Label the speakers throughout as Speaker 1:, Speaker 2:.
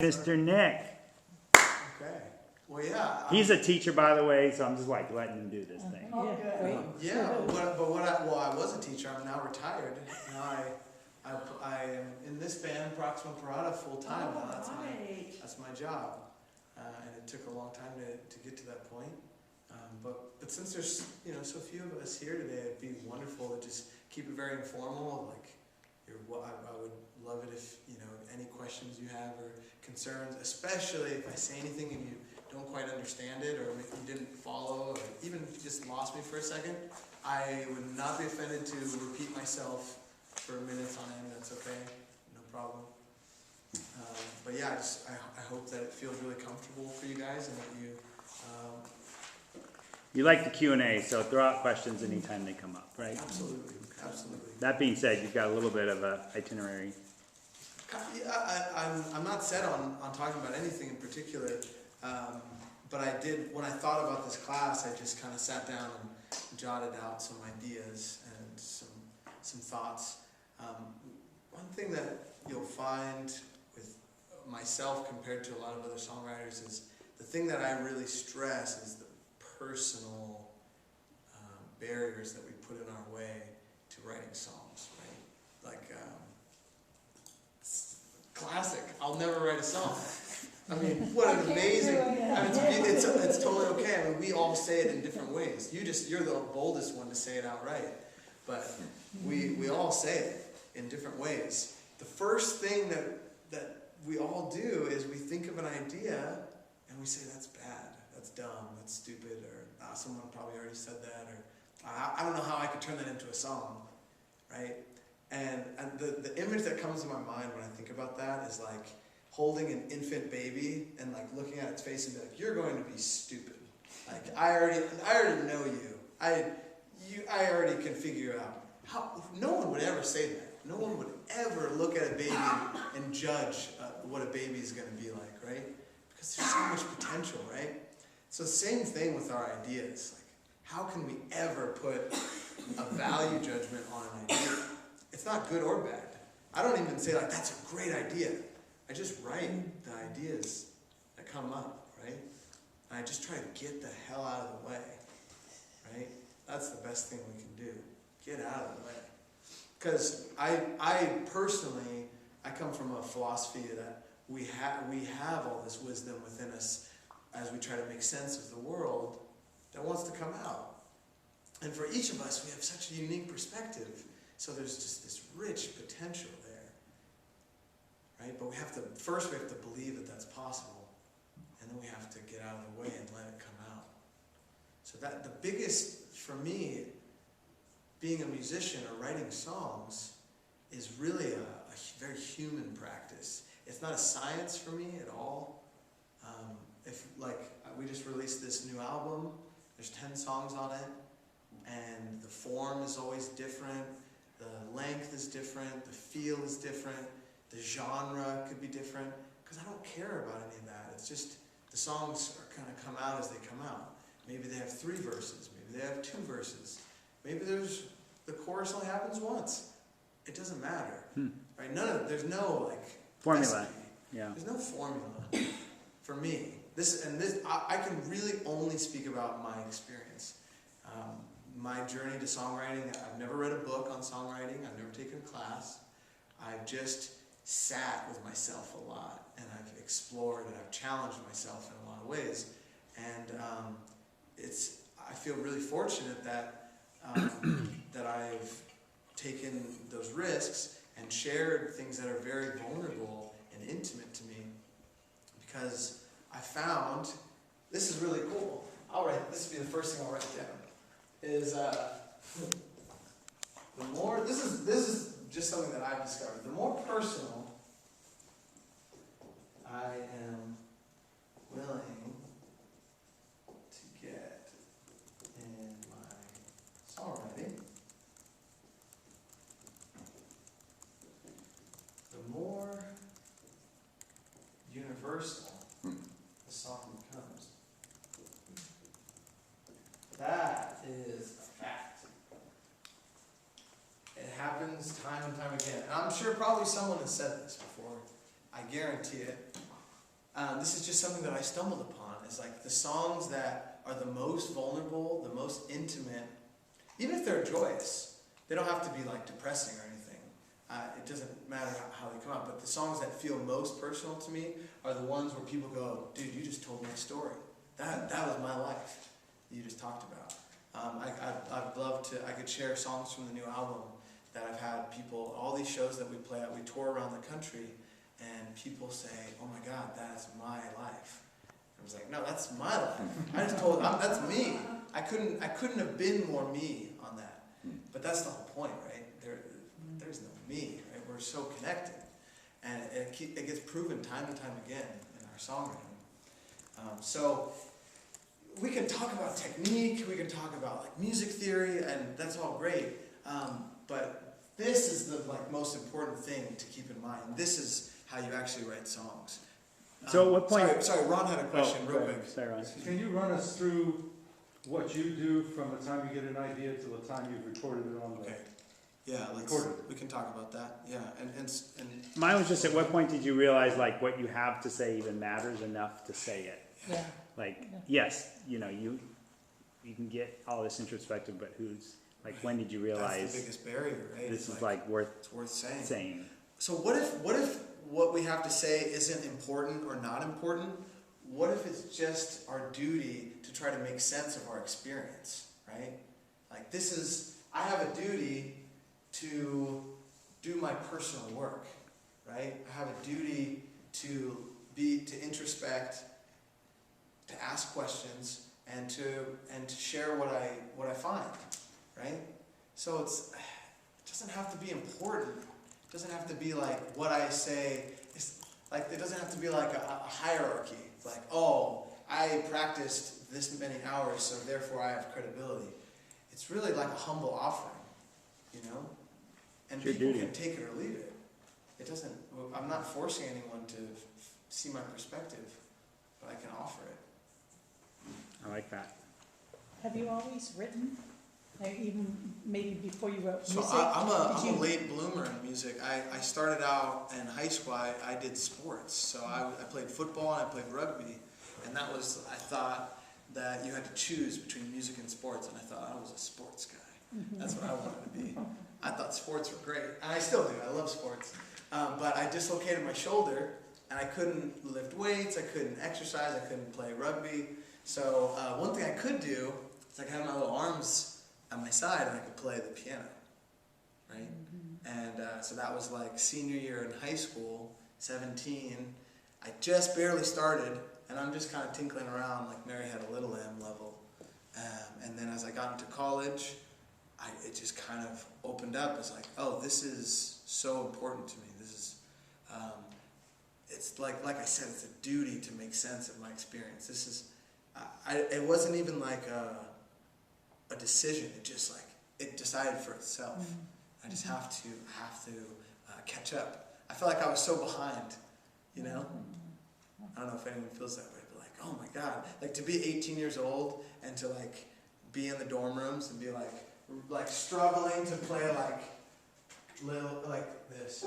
Speaker 1: Mr. Nick.
Speaker 2: Okay. Well, yeah.
Speaker 1: He's a teacher, by the way, so I'm just like letting him do this thing.
Speaker 2: Oh, good. Yeah, I was a teacher. I'm now retired. Now I am in this band, Próxima Parada, full time now. That's my job, and it took a long time to get to that point. But since there's so few of us here today, it'd be wonderful to just keep it very informal. Like, I would love it if any questions you have or concerns, especially if I say anything and you don't quite understand it, or you didn't follow, or even just lost me for a second. I would not be offended to repeat myself for minutes on end. That's okay, no problem. But yeah, I hope that it feels really comfortable for you guys, and that you.
Speaker 1: You like the Q&A, so throw out questions anytime they come up, right?
Speaker 2: Absolutely, absolutely.
Speaker 1: That being said, you've got a little bit of an itinerary.
Speaker 2: Yeah, I'm not set on talking about anything in particular, but I did, when I thought about this class, I just kind of sat down and jotted out some ideas and some thoughts. One thing that you'll find with myself compared to a lot of other songwriters is the thing that I really stress is the personal barriers that we put in our way to writing songs, right? Like, classic, I'll never write a song. I mean, what an amazing, it's totally okay. I mean, we all say it in different ways. You're the boldest one to say it outright. But we all say it in different ways. The first thing that we all do is we think of an idea and we say, that's bad, that's dumb, that's stupid, or someone probably already said that, or I don't know how I could turn that into a song, right? And the image that comes to my mind when I think about that is like holding an infant baby and like looking at its face and be like, you're going to be stupid. Like, I already know you. I already can figure out how. No one would ever say that. No one would ever look at a baby and judge what a baby is going to be like, right? Because there's so much potential, right? So same thing with our ideas. Like, how can we ever put a value judgment on an idea? It's not good or bad. I don't even say like, that's a great idea. I just write the ideas that come up, right? And I just try to get the hell out of the way, right? That's the best thing we can do. Get out of the way. Because I personally, I come from a philosophy that we have all this wisdom within us as we try to make sense of the world that wants to come out. And for each of us, we have such a unique perspective. So there's just this rich potential there, right? But first we have to believe that that's possible, and then we have to get out of the way and let it come out. So that the biggest, for me, being a musician or writing songs is really a very human practice. It's not a science for me at all. We just released this new album, there's 10 songs on it, and the form is always different. The length is different, the feel is different, the genre could be different, because I don't care about any of that. It's just the songs are kind of come out as they come out. Maybe they have 3 verses, maybe they have 2 verses, maybe the chorus only happens once. It doesn't matter, right? There's no like
Speaker 1: formula.
Speaker 2: Recipe.
Speaker 1: Yeah.
Speaker 2: There's no formula for me. I can really only speak about my experience. My journey to songwriting, I've never read a book on songwriting, I've never taken a class. I've just sat with myself a lot, and I've explored and I've challenged myself in a lot of ways. And I feel really fortunate that that I've taken those risks and shared things that are very vulnerable and intimate to me, because I found, this is really cool. This will be the first thing I'll write down. Is the more, this is just something that I've discovered, the more personal I am willing to get in my songwriting, the more universal the song becomes. That is a fact. It happens time and time again. And I'm sure probably someone has said this before. I guarantee it. this is just something that I stumbled upon. Is like the songs that are the most vulnerable, the most intimate, even if they're joyous, they don't have to be like depressing or anything. It doesn't matter how they come out, but the songs that feel most personal to me are the ones where people go, dude, you just told my story. That was my life that you just talked about. I'd love to, I could share songs from the new album that I've had people, all these shows that we play at, we tour around the country, and people say, oh my God, that's my life. I was like, no, that's my life. I just told them, that's me. I couldn't have been more me on that. But that's the whole point, right? There's no me, right? We're so connected. And it gets proven time and time again in our songwriting. So we can talk about technique, we can talk about like music theory, and that's all great. But this is the most important thing to keep in mind. This is how you actually write songs.
Speaker 1: So at what point?
Speaker 2: Sorry, Ron had a question real quick.
Speaker 1: Sorry, Ron.
Speaker 3: Can you run us through what you do from the time you get an idea to the time you've recorded it on the...
Speaker 2: Okay. Yeah, we can talk about that. Yeah, and
Speaker 1: Mine was just, at what point did you realize like what you have to say even matters enough to say it?
Speaker 4: Yeah.
Speaker 1: Like, yes, you can get all this introspective, but when did you realize
Speaker 2: that's the biggest barrier, right?
Speaker 1: this is
Speaker 2: it's worth
Speaker 1: saying?
Speaker 2: So what if what we have to say isn't important or not important? What if it's just our duty to try to make sense of our experience, right? Like I have a duty to do my personal work, right? I have a duty to introspect, to ask questions, and to share what I find, right? So it doesn't have to be important. It doesn't have to be like what I say. It's like it doesn't have to be like a hierarchy. It's like, oh, I practiced this many hours, so therefore I have credibility. It's really like a humble offering, And people can take it or leave it. It doesn't. I'm not forcing anyone to see my perspective, but I can offer it.
Speaker 1: I like that.
Speaker 4: Have you always written? Like even maybe before you wrote
Speaker 2: So
Speaker 4: music?
Speaker 2: I'm a late bloomer in music. I started out in high school, I did sports. So I played football and I played rugby. And I thought that you had to choose between music and sports. And I thought I was a sports guy. That's what I wanted to be. I thought sports were great. And I still do. I love sports. But I dislocated my shoulder and I couldn't lift weights. I couldn't exercise. I couldn't play rugby. So one thing I could do is I could have my little arms on my side and I could play the piano, right? And so that was like senior year in high school, 17. I just barely started and I'm just kind of tinkling around like Mary Had a Little Lamb level. And then as I got into college, it just kind of opened up. It's like, oh, this is so important to me. This is, it's like I said, it's a duty to make sense of my experience. This is, it wasn't even like a decision. It just it decided for itself. I just have to catch up. I felt like I was so behind, I don't know if anyone feels that way, but oh my God, to be 18 years old and to be in the dorm rooms and be struggling to play this.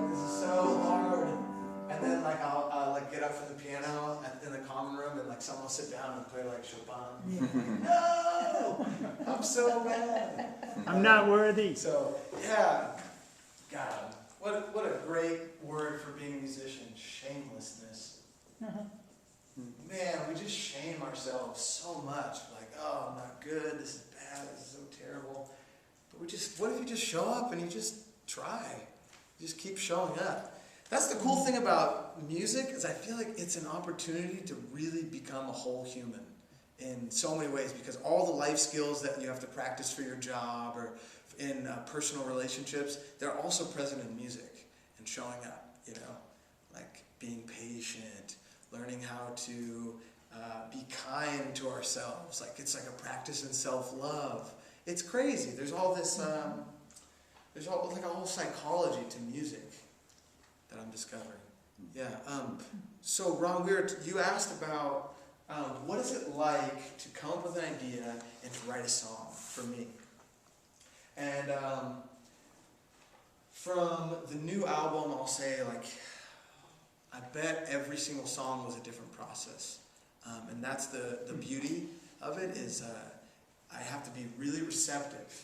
Speaker 2: This is so hard. And then I'll get up from the piano in the common room and someone will sit down and play Chopin. No! I'm so mad.
Speaker 1: I'm not worthy.
Speaker 2: So yeah, God, what a great word for being a musician, shamelessness. Man, we just shame ourselves so much. Oh, I'm not good, this is bad, this is so terrible. But what if you just show up and you just try? You just keep showing up. That's the cool thing about music, is I feel like it's an opportunity to really become a whole human in so many ways, because all the life skills that you have to practice for your job or in personal relationships, they're also present in music and showing up, being patient, learning how to be kind to ourselves. It's like a practice in self-love. It's crazy. There's all this, there's a whole psychology to music that I'm discovering. Yeah. So Ron, you asked about what is it like to come up with an idea and to write a song for me. And From the new album, I'll say, like, I bet every single song was a different process. And that's the beauty of it, is I have to be really receptive,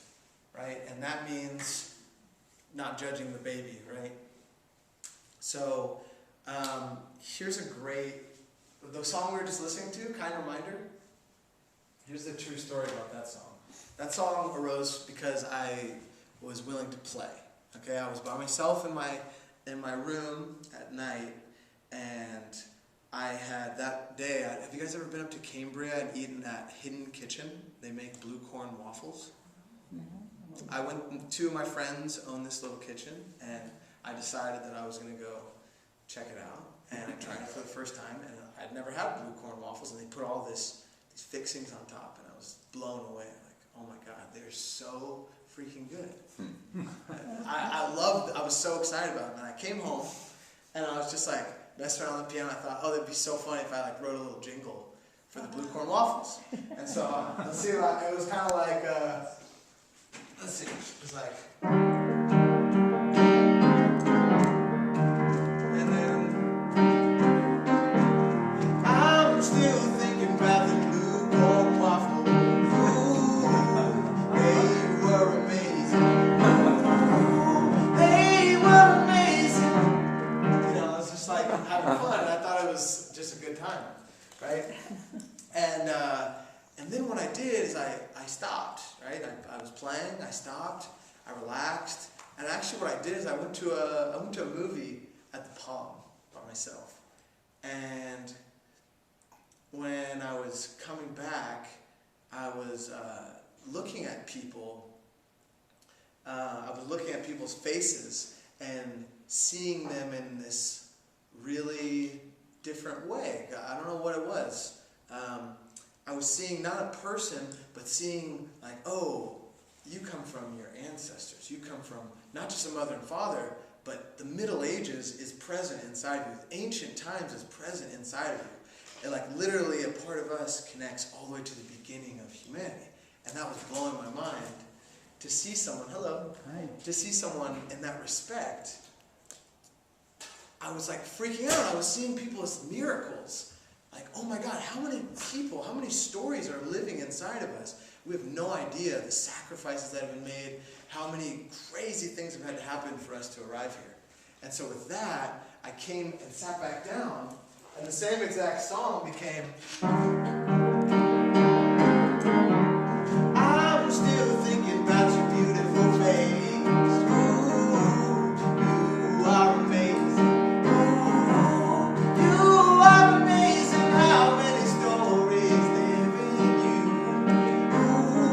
Speaker 2: right? And that means not judging the baby, right? So here's a great, the song we were just listening to, Kind Reminder. Here's the true story about that song. That song arose because I was willing to play. Okay, I was by myself in my room at night, and I had that day. Have you guys ever been up to Cambria and eaten at Hidden Kitchen? They make blue corn waffles.
Speaker 4: No.
Speaker 2: I went. 2 of my friends own this little kitchen, and I decided that I was going to go check it out. And I tried it for the first time, and I'd never had blue corn waffles, and they put all these fixings on top, and I was blown away. Like, oh my God, they're so freaking good. I was so excited about it. And I came home, and I was just like messing around on the piano. I thought, oh, that'd be so funny if I like wrote a little jingle for the blue corn waffles. And so let's see, like, it was kind of like, let's see, it was like, and then I'm still thinking about the blue corn waffles. Ooh, they were amazing. Ooh, they were amazing. You know, I was just like having fun, and I thought it was just a good time, right? And then what I did is I stopped, right? I was playing, I stopped, I relaxed, and actually what I did is I went to a movie at the Palm by myself. And when I was coming back, I was looking at people. I was looking at people's faces and seeing them in this really different way. I don't know what it was. I was seeing not a person, but seeing like, oh, you come from your ancestors. You come from not just a mother and father, but the Middle Ages is present inside of you. Ancient times is present inside of you. And like literally a part of us connects all the way to the beginning of humanity. And that was blowing my mind to see someone, hello,
Speaker 1: Hi.
Speaker 2: to see someone in that respect. I was like freaking out. I was seeing people as miracles. Like, oh my God, how many people, how many stories are living inside of us? We have no idea the sacrifices that have been made, how many crazy things have had to happen for us to arrive here. And so with that, I came and sat back down, and the same exact song became, I'm still thinking about your beautiful face. Ooh, you are amazing. Ooh, you are amazing. How many stories live in you? Ooh,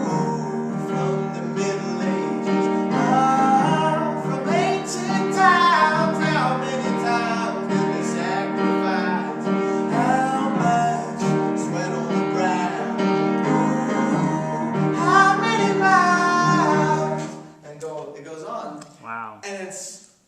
Speaker 2: from the Middle Ages. Ah, from ancient times. How many times did they sacrifice? How much sweat on the ground? Ooh, how many miles? And it goes on.
Speaker 1: Wow.
Speaker 2: And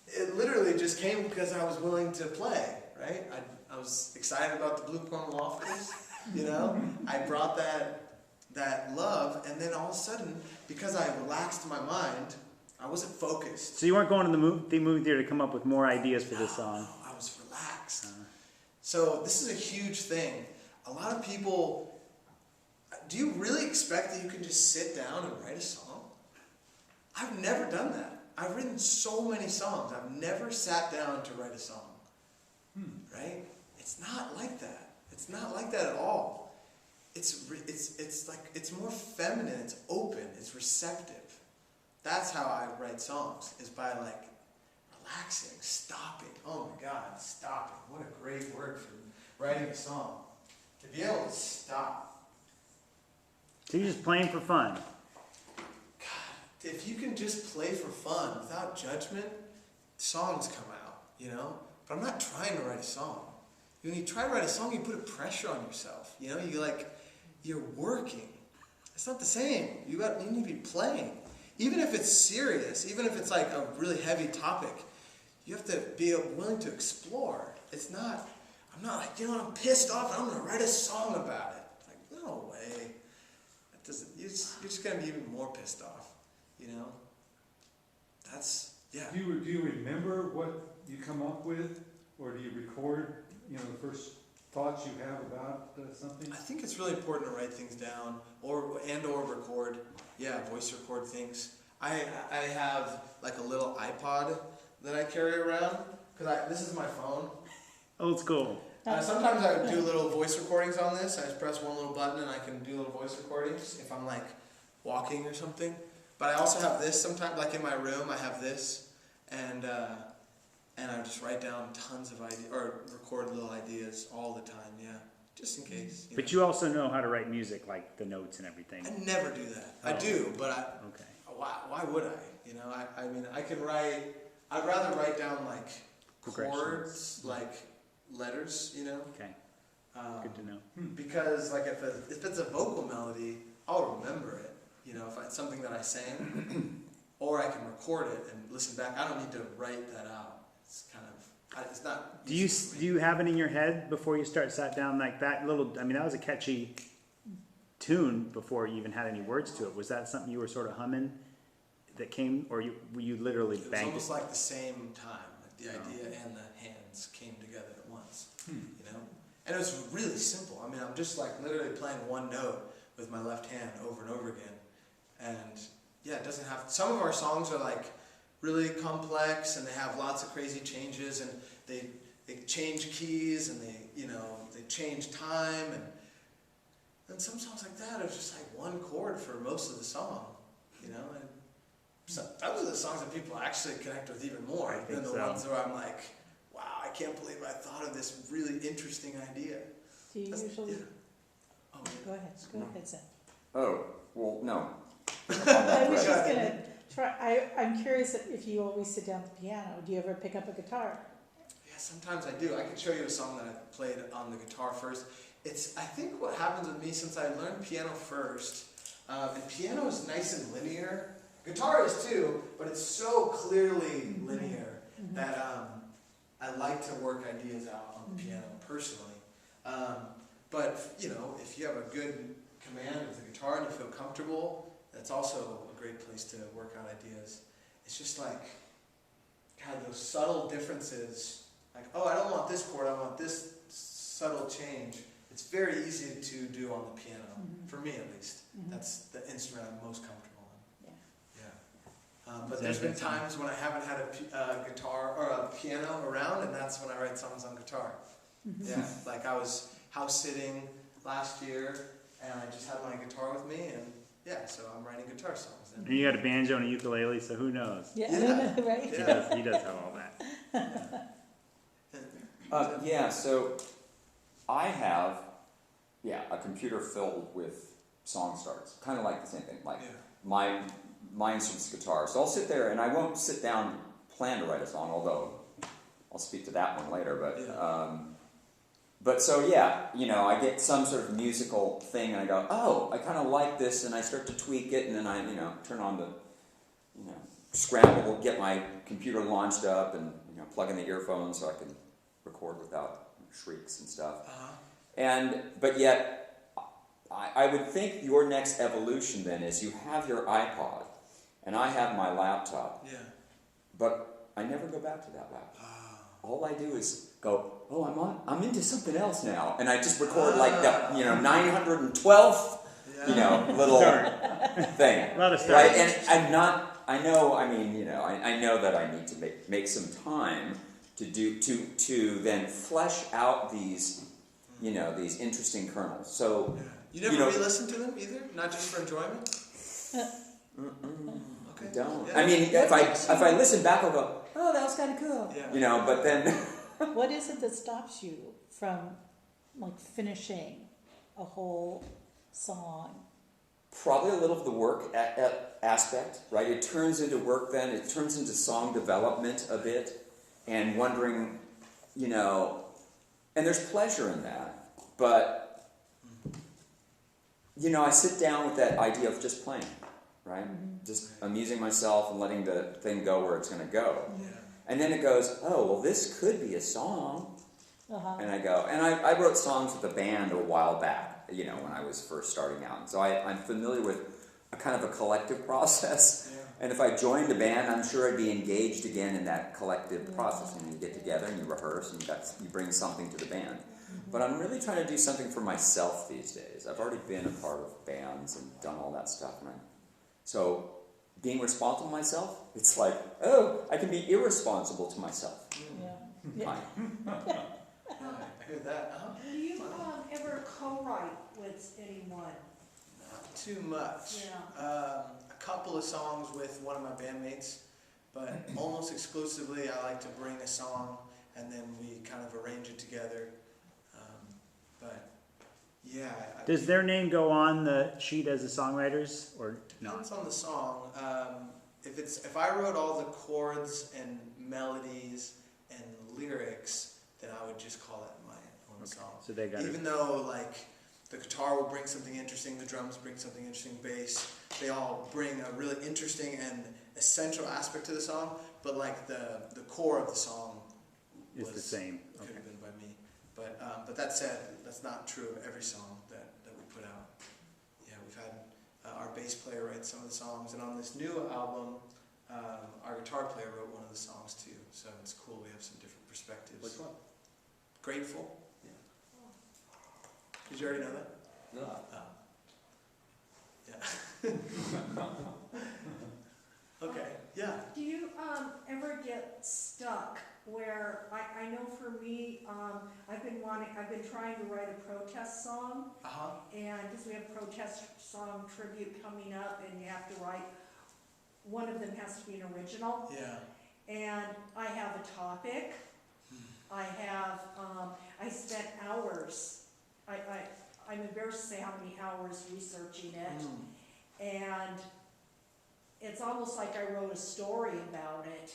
Speaker 2: it literally just came because I was willing to play, right? I was excited about the blue corn waffles, you know? I brought that love, and then all of a sudden, because I relaxed my mind, I wasn't focused.
Speaker 1: So you weren't going to the movie theater to come up with more ideas for this song?
Speaker 2: No, I was relaxed. So this is a huge thing. A lot of people, do you really expect that you can just sit down and write a song? I've never done that. I've written so many songs. I've never sat down to write a song. Right? It's not like that. It's not like that at all. It's like, it's more feminine, it's open, it's receptive. That's how I write songs, is by like relaxing, stopping. Oh my God, stopping. What a great word for writing a song. To be able to stop.
Speaker 1: So you're just playing for fun?
Speaker 2: If you can just play for fun without judgment, songs come out, you know? But I'm not trying to write a song. When you try to write a song, you put a pressure on yourself. You know, you're working. It's not the same. You need to be playing. Even if it's serious, even if it's like a really heavy topic, you have to be willing to explore. I'm not like, you know, I'm pissed off and I'm going to write a song about it. Like, no way. You're just going to be even more pissed off. You know, that's Yeah.
Speaker 3: Do you remember what you come up with, or do you record, the first thoughts you have about something?
Speaker 2: I think it's really important to write things down or record. Yeah, voice record things. I have like a little iPod that I carry around because this is my phone.
Speaker 1: Old school.
Speaker 2: Sometimes I do little voice recordings on this. I just press one little button and I can do little voice recordings if I'm like walking or something. But I also have this sometimes, like in my room, I have this, and I just write down tons of ideas or record little ideas all the time. Yeah, just in case.
Speaker 1: But you also know how to write music, like the notes and everything.
Speaker 2: I never do that. I do, but
Speaker 1: Okay.
Speaker 2: why would I? I mean, I can write. I'd rather write down like chords, like letters.
Speaker 1: Okay. Good to know.
Speaker 2: Because like if it's a vocal melody, I'll remember it. If it's something that I sang, or I can record it and listen back. I don't need to write that out. It's kind of it's not.
Speaker 1: Do you have it in your head before you sat down like that little? I mean, that was a catchy tune before you even had any words to it. Was that something you were sort of humming that came, or you literally
Speaker 2: It was
Speaker 1: banged
Speaker 2: almost like the same time. Like the idea and the hands came together at once. And it was really simple. I mean, I'm just like literally playing one note with my left hand over and over again. And yeah, it doesn't have. Some of our songs are like really complex, and they have lots of crazy changes, and they change keys, and they change time, and some songs like that are just like one chord for most of the song, And so those are the songs that people actually connect with even more than the ones where I'm like, wow, I can't believe I thought of this really interesting idea.
Speaker 4: Do you usually?
Speaker 2: Yeah. Oh,
Speaker 4: Go ahead, Sam.
Speaker 5: Oh, well, no.
Speaker 4: I was just gonna try. I'm curious if you always sit down at the piano. Do you ever pick up a guitar?
Speaker 2: Yeah, sometimes I do. I can show you a song that I played on the guitar first. I think what happens with me, since I learned piano first, and piano is nice and linear. Guitar is too, but it's so clearly linear that I like to work ideas out on the piano personally. But if you have a good command of the guitar and you feel comfortable, that's also a great place to work out ideas. It's just like, God, those subtle differences. Like, oh, I don't want this chord, I want this subtle change. It's very easy to do on the piano, for me at least. That's the instrument I'm most comfortable in. Yeah. But there's been times when I haven't had a guitar or a piano around, and that's when I write songs on guitar. Yeah, like I was house sitting last year, and I just had my guitar with me, and yeah, so I'm writing guitar songs.
Speaker 1: And you got a banjo and a ukulele, so who knows?
Speaker 4: Yeah. Right?
Speaker 2: Yeah.
Speaker 1: He does have all that.
Speaker 5: So I have, a computer filled with song starts. Kind of like the same thing. Like my instrument's guitar. So I'll sit there, and I won't sit down and plan to write a song, although I'll speak to that one later. But so I get some sort of musical thing, and I go, oh, I kind of like this, and I start to tweak it, and then I, turn on the, scramble, get my computer launched up, and plug in the earphones so I can record without shrieks and stuff. But yet, I would think your next evolution then is you have your iPod, and I have my laptop. Yeah. But I never go back to that laptop. All I do is go, oh, I'm into something else now, and I just record like the 912th little thing.
Speaker 1: A lot of stuff.
Speaker 5: Right, and I'm not. I know. I mean, I know that I need to make some time to then flesh out these these interesting kernels. So
Speaker 2: you never re-listen to them either, not just for enjoyment. Okay.
Speaker 5: I don't.
Speaker 2: Yeah.
Speaker 5: I mean, if I listen back, I'll go, oh, that was kind of cool.
Speaker 2: Yeah.
Speaker 5: But then.
Speaker 4: What is it that stops you from finishing a whole song?
Speaker 5: Probably a little of the work aspect, right? It turns into work then. It turns into song development a bit, and wondering, and there's pleasure in that. But, I sit down with that idea of just playing, right? Just amusing myself and letting the thing go where it's going to go.
Speaker 2: Yeah.
Speaker 5: And then it goes, oh, well, this could be a song. And I go, and I wrote songs with a band a while back, when I was first starting out. And so I'm familiar with a kind of a collective process. And if I joined a band, I'm sure I'd be engaged again in that collective process. And you get together and you rehearse and you bring something to the band. But I'm really trying to do something for myself these days. I've already been a part of bands and done all that stuff. So being responsible to myself, it's like, oh, I can be irresponsible to myself.
Speaker 4: Yeah.
Speaker 5: Fine.
Speaker 2: I hear that.
Speaker 6: Do you ever co-write with anyone?
Speaker 2: Not too much.
Speaker 6: Yeah.
Speaker 2: A couple of songs with one of my bandmates, but almost exclusively I like to bring a song and then we kind of arrange it together. But yeah.
Speaker 1: Does their name go on the sheet as the songwriters or not?
Speaker 2: Depends on the song. If I wrote all the chords and melodies and lyrics, then I would just call it my own song.
Speaker 1: So they got
Speaker 2: Even though like the guitar will bring something interesting, the drums bring something interesting, bass, they all bring a really interesting and essential aspect to the song, but like the core of the song
Speaker 1: It's the same.
Speaker 2: could
Speaker 1: Okay.
Speaker 2: have been by me. But that said, that's not true of every song that we put out. Yeah, we've had our bass player write some of the songs, and on this new album, our guitar player wrote one of the songs too. So it's cool. We have some different perspectives.
Speaker 5: Which one?
Speaker 2: Grateful.
Speaker 5: Yeah.
Speaker 2: Did you already know that?
Speaker 5: No.
Speaker 2: Yeah. Okay. Yeah.
Speaker 6: Do you ever get stuck where, I know for me, I've been trying to write a protest song, and because we have protest song tribute coming up, and you have to write, one of them has to be an original,
Speaker 2: Yeah.
Speaker 6: and I have a topic, I spent hours, I'm embarrassed to say how many hours researching it, and it's almost like I wrote a story about it,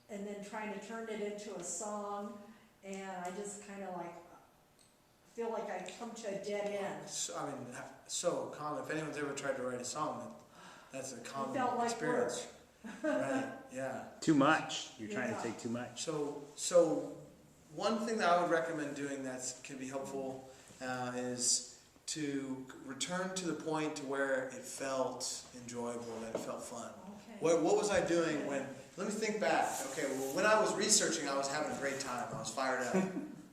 Speaker 6: and then trying to turn it into a song, and I just kind of like feel like I come to a dead end.
Speaker 2: So, I mean, so common. If anyone's ever tried to write a song, that's a common
Speaker 6: felt like
Speaker 2: experience. Right? Yeah.
Speaker 1: Too much. You're trying
Speaker 6: Yeah.
Speaker 1: to take too much.
Speaker 2: So one thing that I would recommend doing that can be helpful is to return to the point to where it felt enjoyable, that it felt fun.
Speaker 6: Okay.
Speaker 2: What was I doing when? Let me think back. Okay, well, when I was researching, I was having a great time. I was fired up,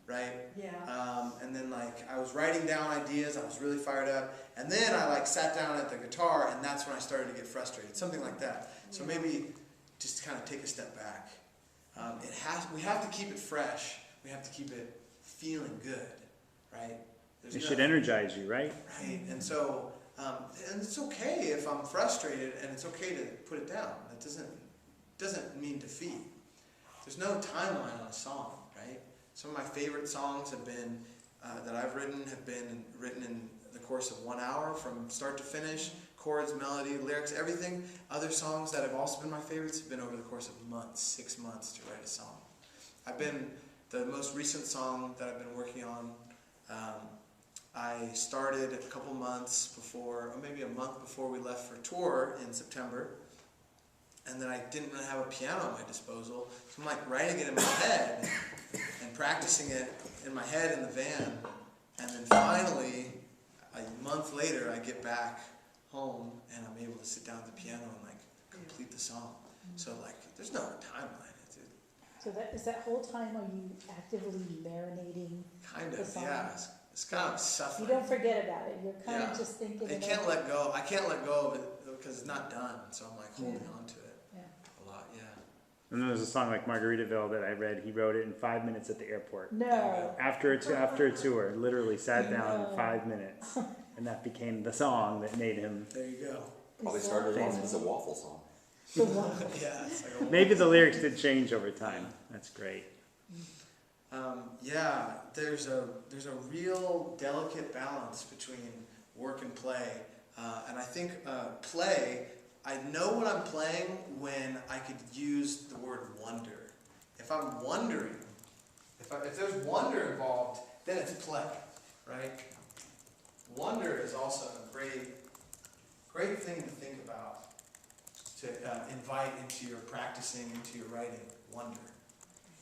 Speaker 2: right?
Speaker 6: Yeah.
Speaker 2: And then like I was writing down ideas. I was really fired up, and then I like sat down at the guitar, and that's when I started to get frustrated. Something like that. So maybe just kind of take a step back. We have to keep it fresh. We have to keep it feeling good, right?
Speaker 1: It should energize you, right?
Speaker 2: Right, and so, and it's okay if I'm frustrated, and it's okay to put it down. That doesn't mean defeat. There's no timeline on a song, right? Some of my favorite songs have been, that I've written, have been written in the course of 1 hour from start to finish, chords, melody, lyrics, everything. Other songs that have also been my favorites have been over the course of months, 6 months to write a song. The most recent song that I've been working on, I started a couple months before, or maybe a month before we left for tour in September, and then I didn't really have a piano at my disposal, so I'm like writing it in my head and practicing it in my head in the van, and then finally, a month later, I get back home and I'm able to sit down at the piano and like complete the song. So like, there's no timeline.
Speaker 4: So is that whole time, are you actively marinating?
Speaker 2: Kind
Speaker 4: The
Speaker 2: of,
Speaker 4: song.
Speaker 2: yeah. It's kind of
Speaker 4: You
Speaker 2: suffering.
Speaker 4: don't forget about it, you're kind
Speaker 2: Yeah.
Speaker 4: of just thinking
Speaker 2: I
Speaker 4: about
Speaker 2: can't
Speaker 4: it.
Speaker 2: let go. I can't let go of it because it's not done. So I'm like holding on to it
Speaker 4: Yeah.
Speaker 2: a lot. Yeah.
Speaker 1: And there's a song like Margaritaville that I read. He wrote it in 5 minutes at the airport.
Speaker 4: No,
Speaker 1: After a tour, literally sat down in 5 minutes, and that became the song that made him.
Speaker 2: There you go.
Speaker 5: Probably started off as a waffle song.
Speaker 4: the one,
Speaker 2: Yeah. It's like a
Speaker 1: Maybe the lyrics did change over time. That's great.
Speaker 2: yeah, there's a real delicate balance between work and play, and I think play. I know when I'm playing when I could use the word wonder. If I'm wondering, if there's wonder involved, then it's play, right? Wonder is also a great thing to think about, to invite into your practicing, into your writing. Wonder.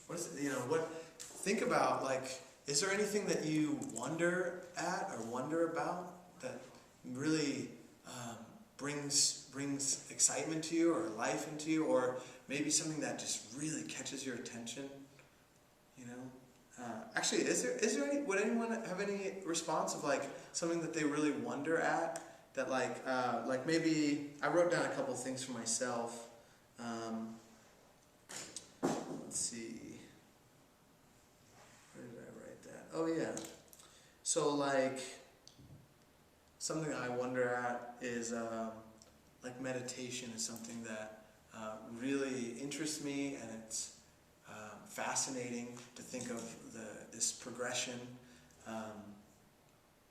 Speaker 2: What is it? Think about, like, is there anything that you wonder at or wonder about that really brings excitement to you or life into you, or maybe something that just really catches your attention. You know, actually, is there any? Would anyone have any response of like something that they really wonder at? That like maybe I wrote down a couple of things for myself. Let's see. Where did I write that? Oh yeah. So like something I wonder at is like meditation is something that really interests me, and it's fascinating to think of this progression.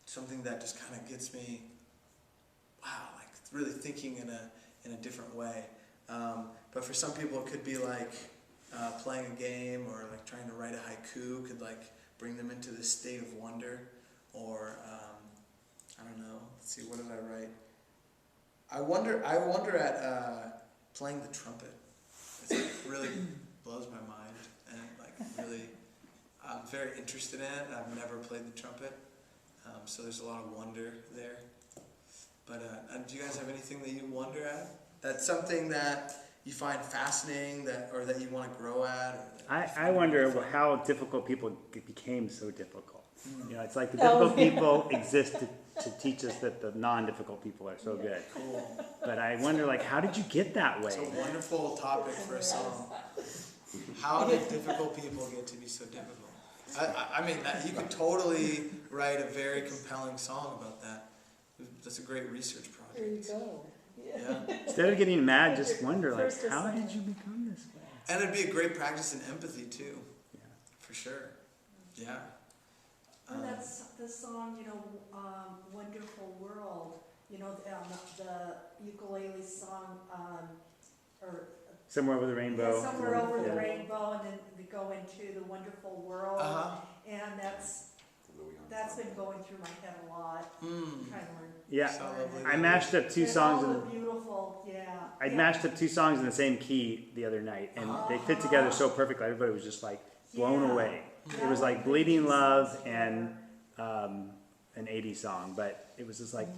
Speaker 2: Something that just kind of gets me, wow, like really thinking in a different way. But for some people, it could be like playing a game, or like trying to write a haiku could like bring them into this state of wonder. Or I don't know. Let's see, what did I write? I wonder at playing the trumpet. It like really blows my mind, and like really, I'm very interested in it. I've never played the trumpet, so there's a lot of wonder there. But do you guys have anything that you wonder at? That's something that you find fascinating, or that you want to grow at? Or
Speaker 1: I wonder how difficult people became so difficult. You know, it's like the difficult people exist to teach us that the non-difficult people are so good.
Speaker 2: Cool.
Speaker 1: But I wonder, like, how did you get that way?
Speaker 2: It's a wonderful topic for a song. How did difficult people get to be so difficult? I mean, you could totally write a very compelling song about that. That's a great research project.
Speaker 4: There you go.
Speaker 2: Yeah.
Speaker 1: Instead of getting mad, just wonder, like,
Speaker 4: First
Speaker 1: how
Speaker 4: assignment.
Speaker 1: did you become this way?
Speaker 2: And it'd be a great practice in empathy too,
Speaker 1: Yeah.
Speaker 2: for sure. Yeah.
Speaker 6: And that's the song, you know, Wonderful World, you know, the ukulele song, or
Speaker 1: Somewhere over the rainbow.
Speaker 6: yeah, Somewhere Over the
Speaker 1: Yeah.
Speaker 6: Rainbow, and then they go into the Wonderful World. And that's been going through my head a lot, trying to learn.
Speaker 1: Yeah.
Speaker 2: So lovely.
Speaker 1: I mashed up two
Speaker 6: And
Speaker 1: songs.
Speaker 6: all the
Speaker 1: In,
Speaker 6: beautiful, yeah.
Speaker 1: I
Speaker 6: yeah.
Speaker 1: mashed up two songs in the same key the other night, and they fit together so perfectly. Everybody was just like blown
Speaker 6: Yeah.
Speaker 1: away. It
Speaker 6: Yeah,
Speaker 1: was like
Speaker 6: the
Speaker 1: Bleeding
Speaker 6: pieces
Speaker 1: Love
Speaker 6: together.
Speaker 1: and an 80s song, but it was just like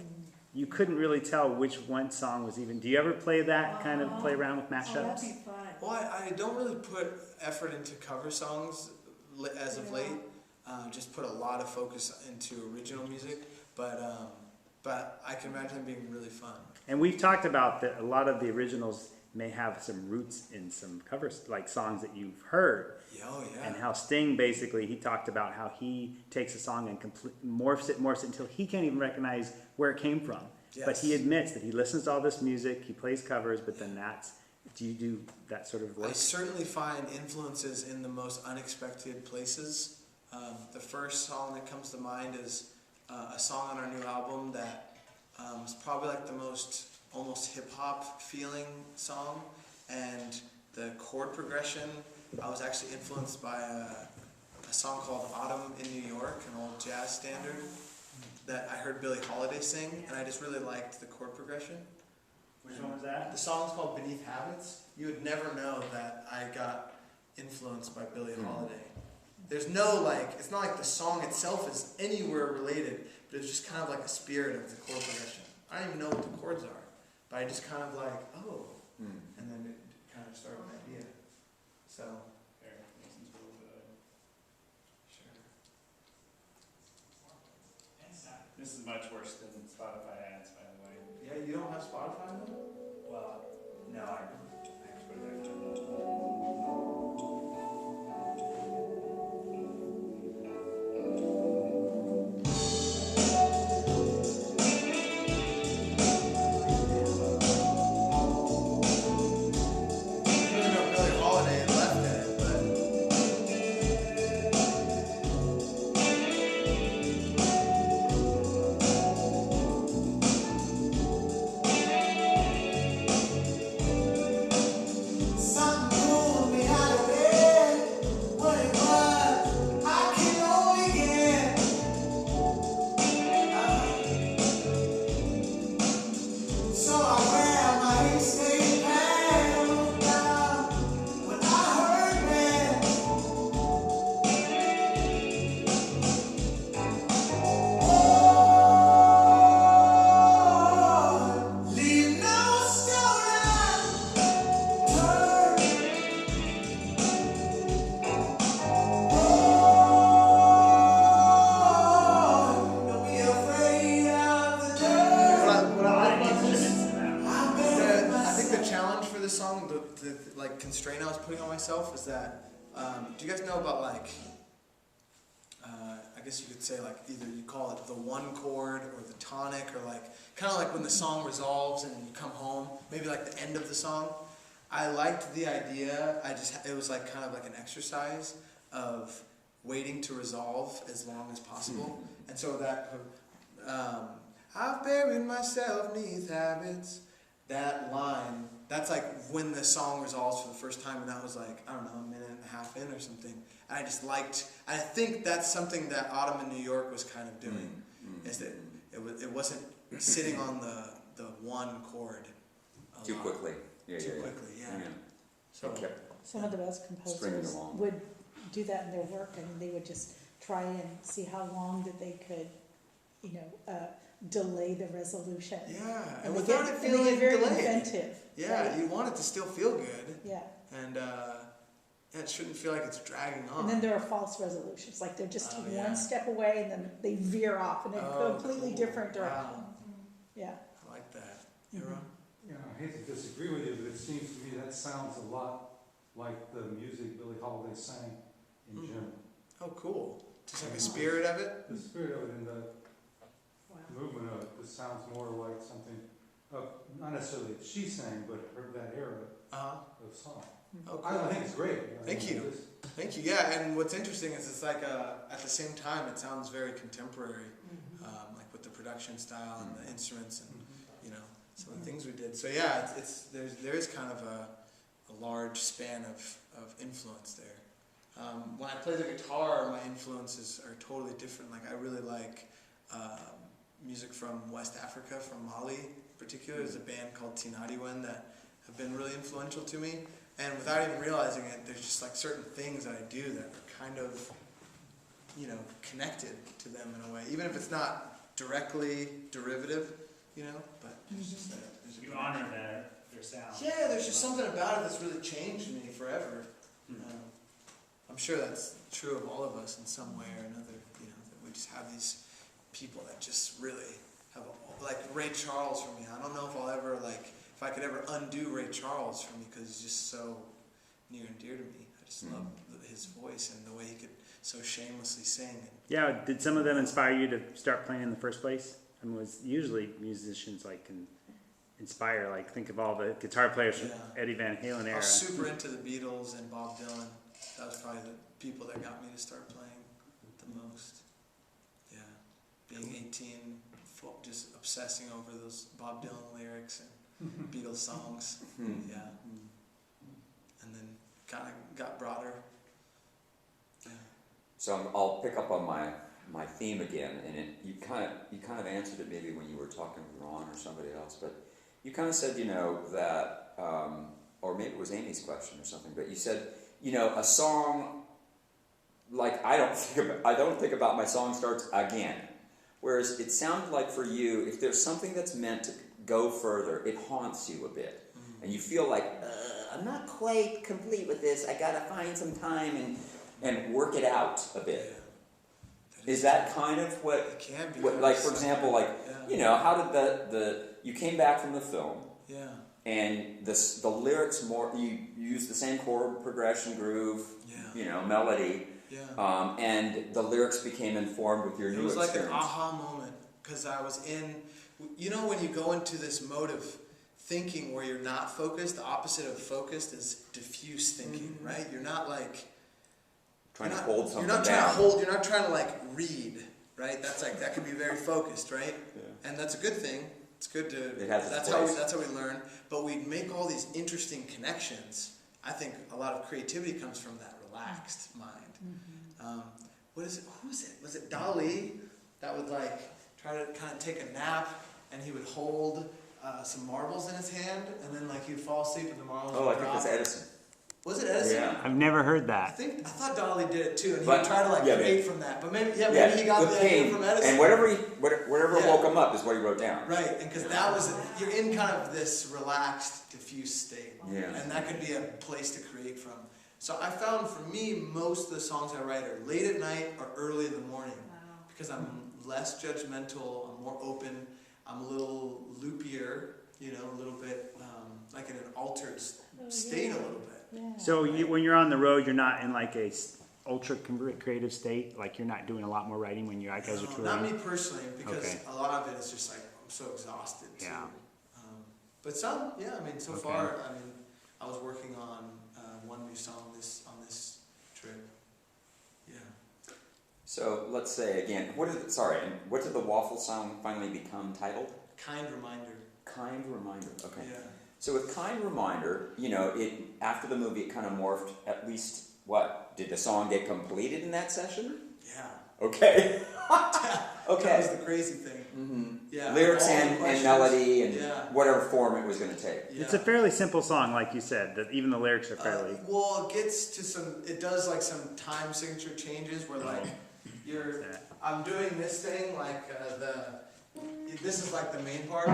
Speaker 1: you couldn't really tell which one song was even. Do you ever play that kind of play around with
Speaker 6: Oh, that'd
Speaker 1: mashups?
Speaker 6: be fun.
Speaker 2: Well, I don't really put effort into cover songs as of
Speaker 6: Yeah.
Speaker 2: late. Just put a lot of focus into original music, but I can imagine it being really fun.
Speaker 1: And we've talked about that a lot of the originals may have some roots in some covers, like songs that you've heard.
Speaker 2: Oh yeah.
Speaker 1: And how Sting basically, he talked about how he takes a song and morphs it until he can't even recognize where it came from. But he
Speaker 2: Yes.
Speaker 1: admits that he listens to all this music, he plays covers, but then do you do that sort of work?
Speaker 2: I certainly find influences in the most unexpected places. The first song that comes to mind is a song on our new album that is probably like the most almost hip-hop feeling song, and the chord progression, I was actually influenced by a song called Autumn in New York, an old jazz standard that I heard Billie Holiday sing, and I just really liked the chord progression.
Speaker 1: Which one was that?
Speaker 2: The song's called Beneath Habits. You would never know that I got influenced by Billie Holiday. There's no it's not like the song itself is anywhere related, but it's just kind of like a spirit of the chord progression. I don't even know what the chords are, but I just kind of and then it kind of started an idea. So, sure.
Speaker 1: This is much worse than Spotify ads, by the way.
Speaker 2: Yeah, you don't have Spotify now?
Speaker 1: Well, no, I don't.
Speaker 2: I really know Billie Holiday left in it, but putting on myself is that, do you guys know about like, I guess you could say like either you call it the one chord or the tonic, or like kind of like when the song resolves and you come home, maybe like the end of the song. I liked the idea. It was like kind of like an exercise of waiting to resolve as long as possible. And so that I've buried myself neath habits. That line, that's like when the song resolves for the first time, and that was like, I don't know, a minute and a half in or something. And I just liked, I think that's something that Autumn in New York was kind of doing, is that it wasn't sitting on the one chord a
Speaker 5: Too
Speaker 2: lot.
Speaker 5: quickly.
Speaker 2: Too quickly, yeah. So,
Speaker 5: It kept
Speaker 4: Some of the best
Speaker 5: stringing
Speaker 4: composers
Speaker 5: along.
Speaker 4: would do that in their work. I mean, they would just try and see how long that they could, delay the resolution.
Speaker 2: yeah, and
Speaker 4: And they
Speaker 2: without
Speaker 4: get,
Speaker 2: it
Speaker 4: and they
Speaker 2: feeling
Speaker 4: get very
Speaker 2: delayed.
Speaker 4: inventive.
Speaker 2: Yeah,
Speaker 4: right?
Speaker 2: you want it to still feel good,
Speaker 4: Yeah.
Speaker 2: and it shouldn't feel like it's dragging on.
Speaker 4: And then there are false resolutions, like they're just
Speaker 2: Oh, yeah.
Speaker 4: one step away and then they veer off in a
Speaker 2: Oh,
Speaker 4: completely
Speaker 2: cool.
Speaker 4: different direction.
Speaker 2: Wow.
Speaker 4: Yeah.
Speaker 2: I like that.
Speaker 4: Mhm.
Speaker 2: Aaron?
Speaker 3: You know, I hate to disagree with you, but it seems to me that sounds a lot like the music Billie Holiday sang in
Speaker 2: Mm.
Speaker 3: June.
Speaker 2: Oh, cool. Just like a spirit of it.
Speaker 3: The spirit of it and the
Speaker 4: Wow.
Speaker 3: movement of it, this sounds more like something, not necessarily that she sang, but that era of song.
Speaker 2: Oh, cool.
Speaker 3: I think it's great.
Speaker 2: Thank you.
Speaker 3: It is.
Speaker 2: Thank you. Yeah, and what's interesting is it's like at the same time it sounds very contemporary, like with the production style and the instruments and some of the things we did. So yeah, there is kind of a large span of influence there. When I play the guitar, my influences are totally different. Like I really like music from West Africa, from Mali in particular. There's a band called Tinariwen that have been really influential to me. And without even realizing it, there's just like certain things that I do that are kind of, connected to them in a way. Even if it's not directly derivative, but there's just that.
Speaker 1: You honor their sound.
Speaker 2: Yeah, there's just something about it that's really changed me forever. I'm sure that's true of all of us in some way or another, that we just have these people that just really have, like Ray Charles for me. I don't know if I'll ever, if I could ever undo Ray Charles for me, because he's just so near and dear to me. I just love his voice and the way he could so shamelessly sing.
Speaker 1: Yeah, did some of them inspire you to start playing in the first place? I mean, was usually musicians can inspire, think of all the guitar players from
Speaker 2: Yeah.
Speaker 1: Eddie Van Halen
Speaker 2: I
Speaker 1: era.
Speaker 2: was super into the Beatles and Bob Dylan. That was probably the people that got me to start playing the most. Yeah, being 18, just obsessing over those Bob Dylan lyrics and Beatles songs. Yeah, and then kind of got broader. Yeah.
Speaker 5: So I'll pick up on my theme again, and you kind of answered it maybe when you were talking with Ron or somebody else, but you kind of said that, or maybe it was Amy's question or something, but you said a song, I don't think about my song starts again, whereas it sounded like for you, if there's something that's meant to go further, it haunts you a bit, and you feel like I'm not quite complete with this. I gotta find some time and work it out a bit. Is that kind of what?
Speaker 2: It can be.
Speaker 5: For example, how did you came back from the film?
Speaker 2: Yeah.
Speaker 5: And the lyrics you use the same chord progression, groove,
Speaker 2: Yeah.
Speaker 5: melody,
Speaker 2: Yeah.
Speaker 5: and the lyrics became informed with your
Speaker 2: It
Speaker 5: new
Speaker 2: was like an
Speaker 5: experience.
Speaker 2: aha moment, because I was in, when you go into this mode of thinking where you're not focused, the opposite of focused is diffuse thinking, right? You're not
Speaker 5: Trying to hold something
Speaker 2: You're not
Speaker 5: down.
Speaker 2: trying to read, right? That can be very focused, right?
Speaker 5: Yeah.
Speaker 2: And that's a good thing. It's good to.
Speaker 5: It has its
Speaker 2: that's
Speaker 5: place.
Speaker 2: how we learn. But we make all these interesting connections. I think a lot of creativity comes from that relaxed mind. What is it? Who is it? Was it Dali that would try to kind of take a nap, and he would hold some marbles in his hand, and then he would fall asleep, and the marbles
Speaker 5: Oh,
Speaker 2: would
Speaker 5: I think
Speaker 2: drop.
Speaker 5: it's Edison.
Speaker 2: Was it Edison?
Speaker 5: Yeah.
Speaker 1: I've never heard
Speaker 2: I
Speaker 1: that.
Speaker 2: thought Dali did it too, and he
Speaker 5: But-
Speaker 2: would try to
Speaker 5: yeah,
Speaker 2: create from that. But maybe he got
Speaker 5: the
Speaker 2: the
Speaker 5: pain,
Speaker 2: idea from Edison.
Speaker 5: and whatever
Speaker 2: Yeah.
Speaker 5: woke him up is what he wrote down.
Speaker 2: Right, and because you're in kind of this relaxed, diffuse state,
Speaker 5: Yeah.
Speaker 2: and that could be a place to create from. So I found for me, most of the songs I write are late at night or early in the morning, because I'm less judgmental, I'm more open, I'm a little loopier, a little bit in an altered state a little bit.
Speaker 4: Yeah.
Speaker 1: So when you're on the road, you're not in like a ultra creative state. Like you're not doing a lot more writing when you guys are touring.
Speaker 2: Not me personally, because
Speaker 1: Okay.
Speaker 2: a lot of it is just like I'm so exhausted. Too.
Speaker 1: Yeah.
Speaker 2: But some, yeah. I mean, so
Speaker 1: Okay.
Speaker 2: far, I mean, I was working on one new song on this trip. Yeah.
Speaker 5: So let's say again, what did the waffle song finally become titled?
Speaker 2: Kind reminder.
Speaker 5: Kind Reminder. Okay.
Speaker 2: Yeah.
Speaker 5: So with Kind Reminder, it after the movie it kind of morphed. At least what did the song get completed in that session?
Speaker 2: Yeah.
Speaker 5: Okay.
Speaker 2: That was
Speaker 5: Okay.
Speaker 2: the crazy thing.
Speaker 5: Mm-hmm.
Speaker 2: Yeah.
Speaker 5: Lyrics
Speaker 2: all the
Speaker 5: and
Speaker 2: questions.
Speaker 5: melody and
Speaker 2: Yeah.
Speaker 5: whatever form it was going to take.
Speaker 2: Yeah.
Speaker 1: It's a fairly simple song, like you said. That even the lyrics are fairly.
Speaker 2: Well, it gets to it does like some time signature changes where like I'm doing this thing like this is like the main part.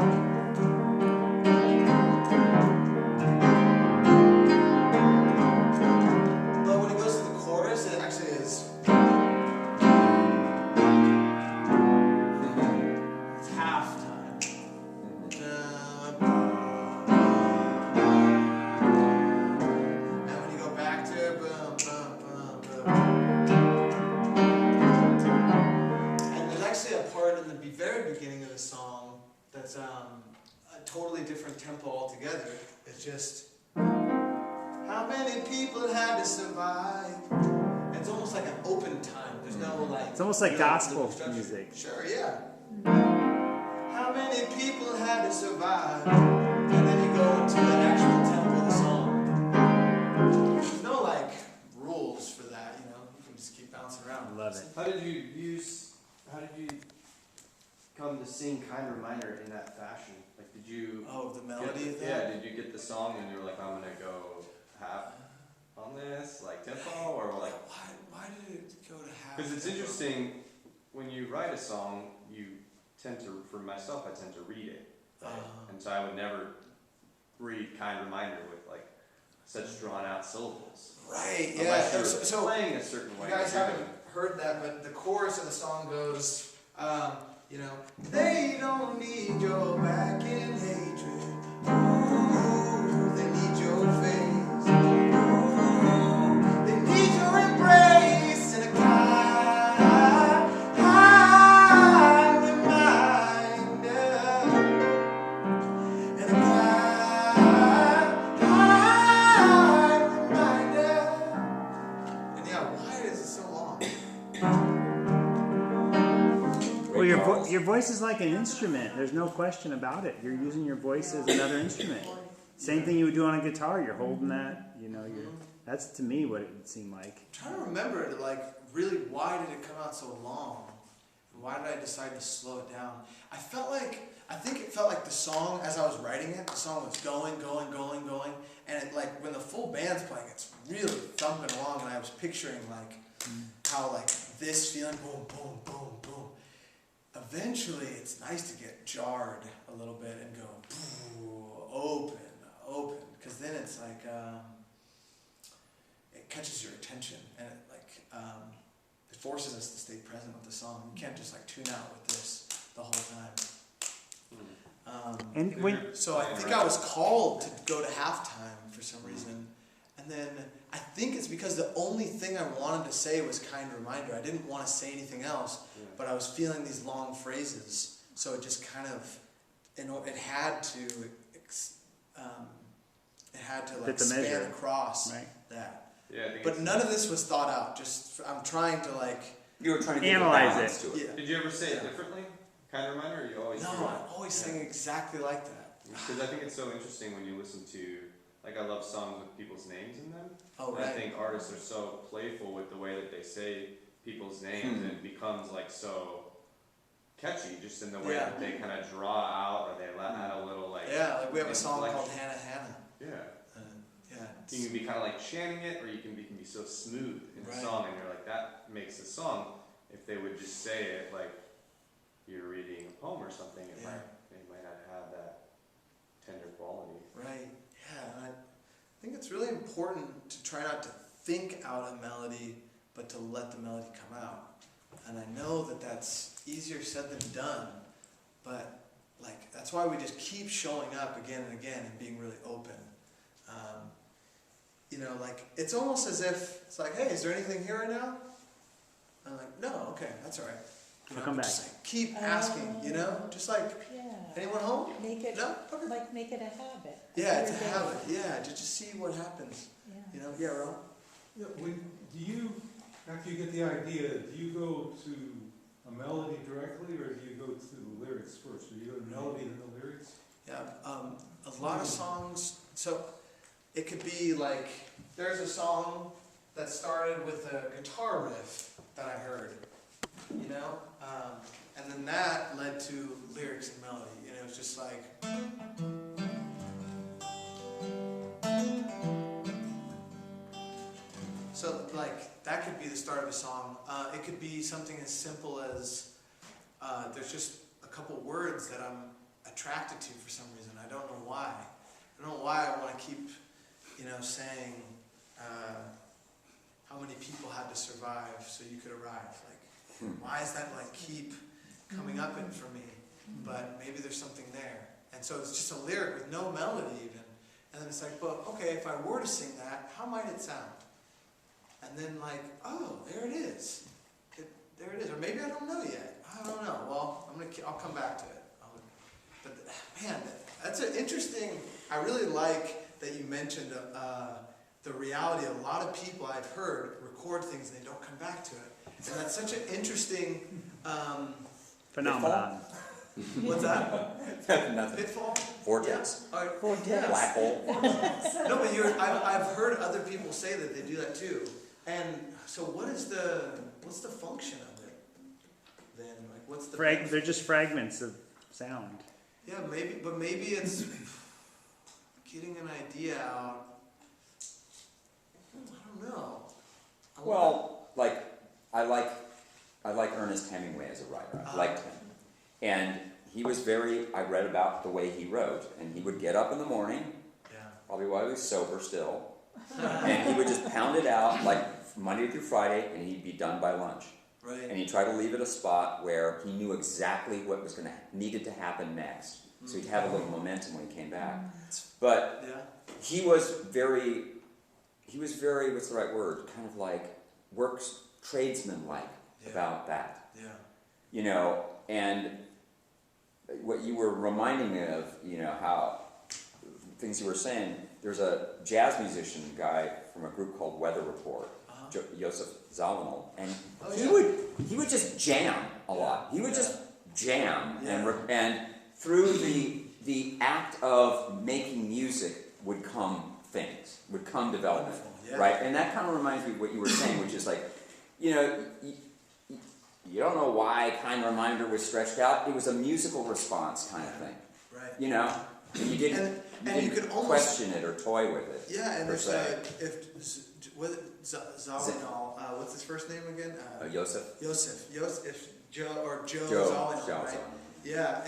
Speaker 2: But when it goes to the chorus, it actually is. It's halftime. And when you go back to it, and there's actually a part in the very beginning of the song that's a totally different tempo altogether. It's just how many people had to survive. And it's almost like an open time. There's no like.
Speaker 1: It's almost like
Speaker 2: real
Speaker 1: gospel
Speaker 2: structure.
Speaker 1: music.
Speaker 2: Sure, yeah. How many people had to survive? And then you go into the actual tempo of the song. There's no like rules for that, you can just keep bouncing around.
Speaker 1: Love it.
Speaker 7: How did you come to sing Kind Reminder in that fashion? Like, did you...
Speaker 2: Oh, the melody
Speaker 7: get,
Speaker 2: of that?
Speaker 7: yeah, did you get the song and you were like, I'm gonna go half on this, like tempo, or like...
Speaker 2: Why did it go to half?
Speaker 7: Because it's interesting, when you write a song, you tend to, for myself, I tend to read it. And so I would never read Kind Reminder with like such drawn out syllables.
Speaker 2: Right, yeah.
Speaker 7: Unless you're
Speaker 2: So
Speaker 7: playing a certain way.
Speaker 2: you guys haven't heard that, but the chorus of the song goes, they don't need your back in hatred. Ooh, they need your face. Ooh, they need your embrace and a kind reminder. And a kind reminder. And yeah, why is it so long?
Speaker 1: Well, your voice is like an instrument. There's no question about it. You're using your voice as another instrument. Same thing you would do on a guitar. You're holding that. That's to me what it would seem like.
Speaker 2: I'm trying to remember it, like, really, why did it come out so long? And why did I decide to slow it down? I think it felt like the song, as I was writing it, the song was going. And it, like, when the full band's playing, it's really thumping along. And I was picturing, like, how, like, this feeling, boom, boom, boom, boom. Eventually, it's nice to get jarred a little bit and go, open. Because then it's like, it catches your attention and it it forces us to stay present with the song. You can't just like tune out with this the whole time.
Speaker 1: And when
Speaker 2: So I think I was called to go to halftime for some reason, and then I think it's because the only thing I wanted to say was Kind Reminder. I didn't want to say anything else, but I was feeling these long phrases, so it just kind of, it had to like
Speaker 1: Fit the
Speaker 2: span
Speaker 1: measure.
Speaker 2: across
Speaker 1: Right.
Speaker 2: that.
Speaker 7: Yeah, I think
Speaker 2: But
Speaker 7: it's-
Speaker 2: none of this was thought out. Just I'm trying to like.
Speaker 5: You were trying to give
Speaker 1: Analyze
Speaker 5: a balance
Speaker 1: it.
Speaker 5: to it.
Speaker 2: Yeah.
Speaker 7: Did you ever say
Speaker 2: Yeah.
Speaker 7: it differently? Kind Reminder, or you always
Speaker 2: No,
Speaker 7: do it?
Speaker 2: I'm always saying exactly like that.
Speaker 7: Because I think it's so interesting when you listen to, like, I love songs with people's names in them.
Speaker 2: Oh
Speaker 7: And I
Speaker 2: right.
Speaker 7: think artists are so playful with the way that they say people's names, and it becomes like so catchy, just in the way
Speaker 2: Yeah.
Speaker 7: that they kind of draw out, or they add a little like.
Speaker 2: Yeah, like we have a song called
Speaker 7: inflection.
Speaker 2: Hannah Hannah.
Speaker 7: Yeah.
Speaker 2: Yeah.
Speaker 7: You can be kind of like chanting it, or you can be so smooth in the
Speaker 2: Right.
Speaker 7: song, and you're like, that makes the song. If they would just say it like you're reading a poem or something, it
Speaker 2: Yeah.
Speaker 7: might not have that tender quality.
Speaker 2: Right. Yeah. And I think it's really important to try not to think out a melody, but to let the melody come out. And I know that that's easier said than done, but like that's why we just keep showing up again and again and being really open. you know, like, it's almost as if, it's like, hey, is there anything here right now? I'm like, no, okay, that's all right. You
Speaker 1: I'll
Speaker 2: know,
Speaker 1: come
Speaker 2: but
Speaker 1: back.
Speaker 2: just like, keep asking, you know, just like,
Speaker 4: Yeah.
Speaker 2: anyone home?
Speaker 4: Make it,
Speaker 2: No? Okay.
Speaker 4: like, make it a habit.
Speaker 2: Yeah, it's a
Speaker 4: Every day.
Speaker 2: habit, yeah, to just see what happens, you know, yeah, Ron?
Speaker 3: Yeah, do you, after you get the idea, do you go to a melody directly, or do you go to the lyrics first? Do you go to melody and the lyrics?
Speaker 2: Yeah, a lot of songs, so it could be like, there's a song that started with a guitar riff that I heard, you know? And then that led to lyrics and melody, and it was just like, so like, that could be the start of a song. It could be something as simple as, there's just a couple words that I'm attracted to for some reason. I don't know why. I don't know why I want to keep, you know, saying how many people had to survive so you could arrive. Like, why is that like keep coming up in for me? But maybe there's something there. And so it's just a lyric with no melody even. And then it's like, but okay, if I were to sing that, how might it sound? And then like, oh, there it is. There it is. Or maybe I don't know yet. I don't know. Well, I'll come back to it. But man, that's an interesting. I really like that you mentioned the reality. A lot of people I've heard record things and they don't come back to it, and that's such an interesting
Speaker 1: Phenomenon.
Speaker 2: What's that?
Speaker 5: Nothing.
Speaker 2: Pitfall.
Speaker 5: Vortex.
Speaker 2: Yeah.
Speaker 4: Vortex.
Speaker 5: Black hole.
Speaker 2: No, but I've heard other people say that they do that too. And so, what's the function of it then? Like, what's the
Speaker 1: They're just fragments of sound.
Speaker 2: Yeah, maybe it's getting an idea out. I don't know.
Speaker 5: Well, like I like Ernest Hemingway as a writer. I liked him, and he was I read about the way he wrote, and he would get up in the morning,
Speaker 2: Yeah.
Speaker 5: probably while he was sober still, and he would just pound it out like Monday through Friday, and he'd be done by lunch.
Speaker 2: Right.
Speaker 5: And he'd try to leave at a spot where he knew exactly what was needed to happen next, so he'd have a little momentum when he came back. But
Speaker 2: Yeah.
Speaker 5: he was very, what's the right word? Kind of like tradesman-like about that.
Speaker 2: Yeah.
Speaker 5: You know, and what you were reminding me of, you know, how things you were saying, there's a jazz musician guy from a group called Weather Report, Joseph Zawinul, and he would just jam a lot. He would just jam, and through the act of making music would come development, right? And that kind of reminds me of what you were saying, which is like, you know, you don't know why Kind Reminder was stretched out. It was a musical response kind of thing,
Speaker 2: Right.
Speaker 5: you know. And you didn't
Speaker 2: you could almost
Speaker 5: question it or toy with it.
Speaker 2: Yeah, and
Speaker 5: per
Speaker 2: if
Speaker 5: se.
Speaker 2: Zawinul, what's his first name again?
Speaker 5: Joseph.
Speaker 2: Joe
Speaker 5: Joe
Speaker 2: Zawinul, right?
Speaker 5: Zawinul.
Speaker 2: Yeah,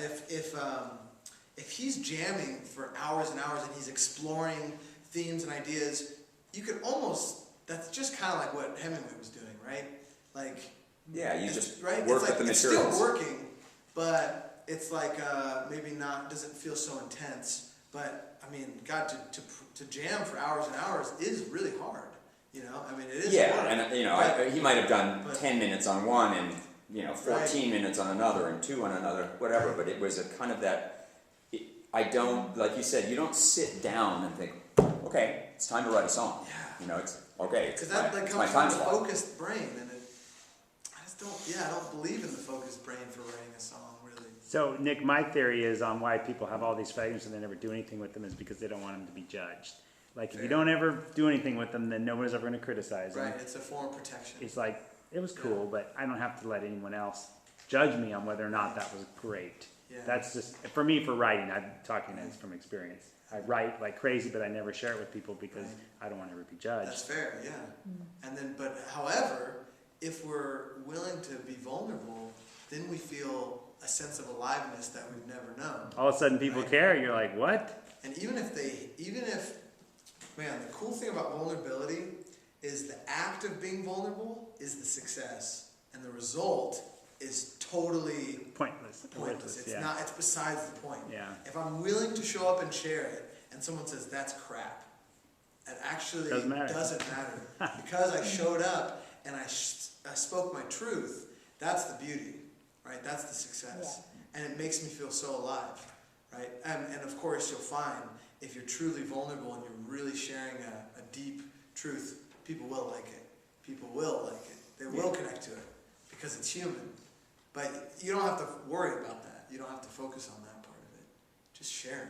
Speaker 2: if he's jamming for hours and hours and he's exploring themes and ideas, you could almost, that's just kind of like what Hemingway was doing, right? Like,
Speaker 5: Yeah, you just
Speaker 2: right?
Speaker 5: work
Speaker 2: It's like,
Speaker 5: with the
Speaker 2: it's
Speaker 5: materials.
Speaker 2: still working, but it's like maybe not, doesn't feel so intense. But I mean, God, to jam for hours and hours is really hard. You know, I mean, it is.
Speaker 5: Yeah,
Speaker 2: hard.
Speaker 5: and you know,
Speaker 2: But-
Speaker 5: he might have done
Speaker 2: but-
Speaker 5: 10 minutes on one and 14 minutes on another and 2 on another, whatever. But it was a kind of that. I don't, like you said, you don't sit down and think, okay, it's time to write a song.
Speaker 2: Yeah.
Speaker 5: You know, it's okay.
Speaker 2: Because that
Speaker 5: it's
Speaker 2: comes
Speaker 5: my time
Speaker 2: from a
Speaker 5: slot.
Speaker 2: focused brain, and I just don't. Yeah, I don't believe in the focused brain for writing a song, really.
Speaker 1: So, Nick, my theory is on why people have all these fragments and they never do anything with them is because they don't want them to be judged. Like, if you don't ever do anything with them, then nobody's ever going to criticize them.
Speaker 2: Right, it's a form of protection.
Speaker 1: It's like, it was cool, but I don't have to let anyone else judge me on whether or not that was great.
Speaker 2: Yeah.
Speaker 1: That's just, for me, for writing, I'm talking as from experience. I write like crazy, but I never share it with people because I don't want to ever be judged.
Speaker 2: That's fair, yeah. And then, but however, if we're willing to be vulnerable, then we feel a sense of aliveness that we've never known.
Speaker 1: All of a sudden people
Speaker 2: Right.
Speaker 1: care, you're like, what?
Speaker 2: And even if, man, the cool thing about vulnerability is the act of being vulnerable is the success, and the result is totally
Speaker 1: Pointless.
Speaker 2: pointless. It's
Speaker 1: yeah.
Speaker 2: not. It's besides the point.
Speaker 1: Yeah.
Speaker 2: If I'm willing to show up and share it, and someone says that's crap, It actually
Speaker 1: Doesn't matter.
Speaker 2: Because I showed up and I spoke my truth. That's the beauty, right? That's the success. And it makes me feel so alive, right? And of course, you'll find if you're truly vulnerable and you're really sharing a deep truth, people will like it. People will like it. They will connect to it because it's human. But you don't have to worry about that. You don't have to focus on that part of it. Just sharing.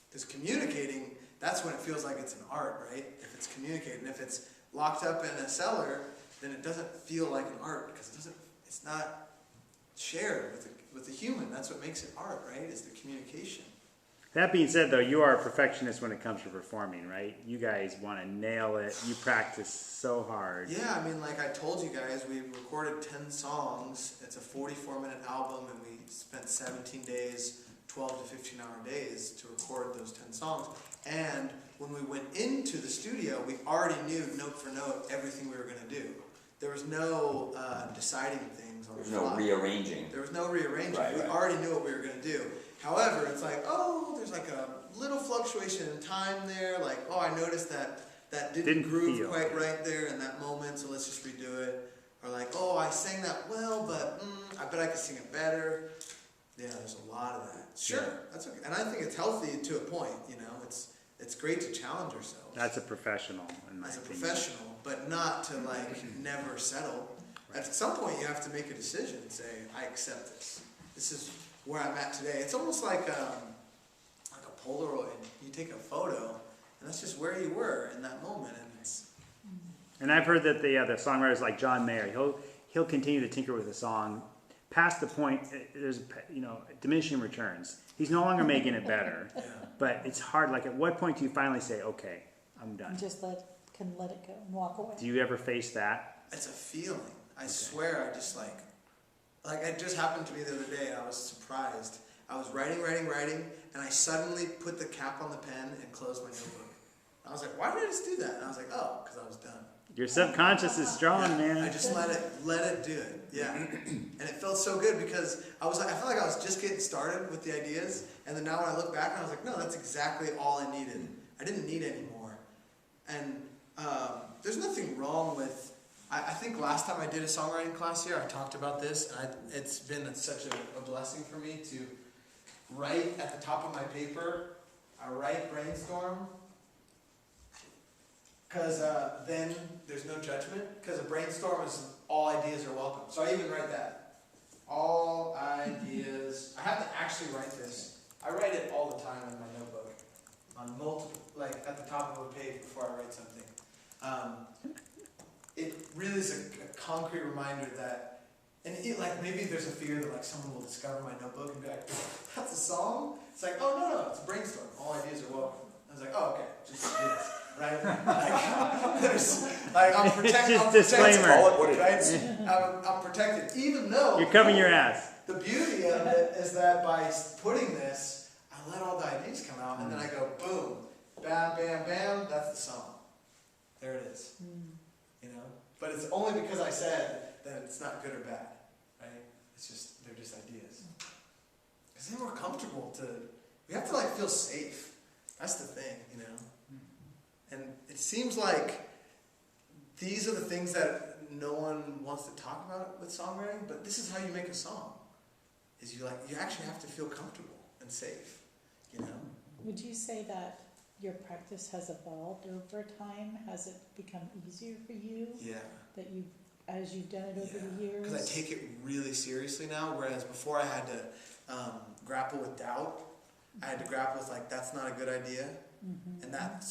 Speaker 2: Because communicating, that's when it feels like it's an art, right? If it's communicating. If it's locked up in a cellar, then it doesn't feel like an art because it's not shared with the human. That's what makes it art, right? Is the communication.
Speaker 1: That being said, though, you are a perfectionist when it comes to performing, right? You guys want to nail it. You practice so hard.
Speaker 2: Yeah, I mean, like I told you guys, we recorded 10 songs. It's a 44-minute album, and we spent 17 days, 12 to 15-hour days to record those 10 songs. And when we went into the studio, we already knew note for note everything we were going to do. There was no deciding things on the fly.
Speaker 5: There's no rearranging.
Speaker 2: There was no rearranging.
Speaker 5: Right,
Speaker 2: We
Speaker 5: right.
Speaker 2: already knew what we were going to do. However, it's like, oh, there's like a little fluctuation in time there. Like, oh, I noticed that didn't groove
Speaker 1: feel.
Speaker 2: quite right there in that moment, so let's just redo it. Or like, oh, I sang that well, but I bet I could sing it better. Yeah, there's a lot of that. Sure, that's okay. And I think it's healthy to a point, you know. It's great to challenge ourselves.
Speaker 1: That's a professional, in my
Speaker 2: As a
Speaker 1: opinion.
Speaker 2: professional, but not to like never settle. At some point you have to make a decision and say, I accept this. This is where I'm at today. It's almost like a Polaroid. You take a photo, and that's just where you were in that moment. And it's
Speaker 1: And I've heard that the songwriters like John Mayer, he'll continue to tinker with a song past the point. There's diminishing returns. He's no longer making it better. But it's hard. Like, at what point do you finally say, okay, I'm done?
Speaker 4: And just can let it go and walk away.
Speaker 1: Do you ever face that?
Speaker 2: it's a feeling. I swear, I just like it just happened to me the other day. I was surprised. I was writing, and I suddenly put the cap on the pen and closed my notebook. I was like, why did I just do that? And I was like, oh, because I was done.
Speaker 1: Your subconscious is strong,
Speaker 2: Yeah,
Speaker 1: man.
Speaker 2: I just let it do it. Yeah. And it felt so good because I felt like I was just getting started with the ideas. And then now when I look back, I was like, no, that's exactly all I needed. I didn't need any more. And there's nothing wrong with, I think last time I did a songwriting class here, I talked about this. And it's been such a blessing for me to write at the top of my paper. I write brainstorm. Because then there's no judgment. Because a brainstorm is all ideas are welcome. So I even write that. All ideas. I have to actually write this. I write it all the time in my notebook. On multiple, like at the top of a page before I write something. It really is a concrete reminder that, and like maybe there's a fear that like someone will discover my notebook and be like, that's a song? It's like, oh no, it's a brainstorm. All ideas are welcome. I was like, oh okay, just do this. Right? I'm protected.
Speaker 1: Just disclaimer.
Speaker 5: Call it what it
Speaker 2: Right?
Speaker 5: is.
Speaker 2: I'm protected. Even though
Speaker 1: You're covering your ass.
Speaker 2: the beauty of it is that by putting this, I let all the ideas come out, and then I go boom, bam, bam, bam. That's the song. There it is. You know. But it's only because I said that it's not good or bad, right? It's just they're just ideas. Because then we're comfortable to. We have to like feel safe. That's the thing, you know. And it seems like these are the things that no one wants to talk about with songwriting, but this is how you make a song. Is you actually have to feel comfortable and safe, you know?
Speaker 4: Would you say that your practice has evolved over time? Has it become easier for you?
Speaker 2: Yeah.
Speaker 4: That as you've done it over the years?
Speaker 2: Because I take it really seriously now, whereas before I had to grapple with doubt. I had to grapple with that's not a good idea. And that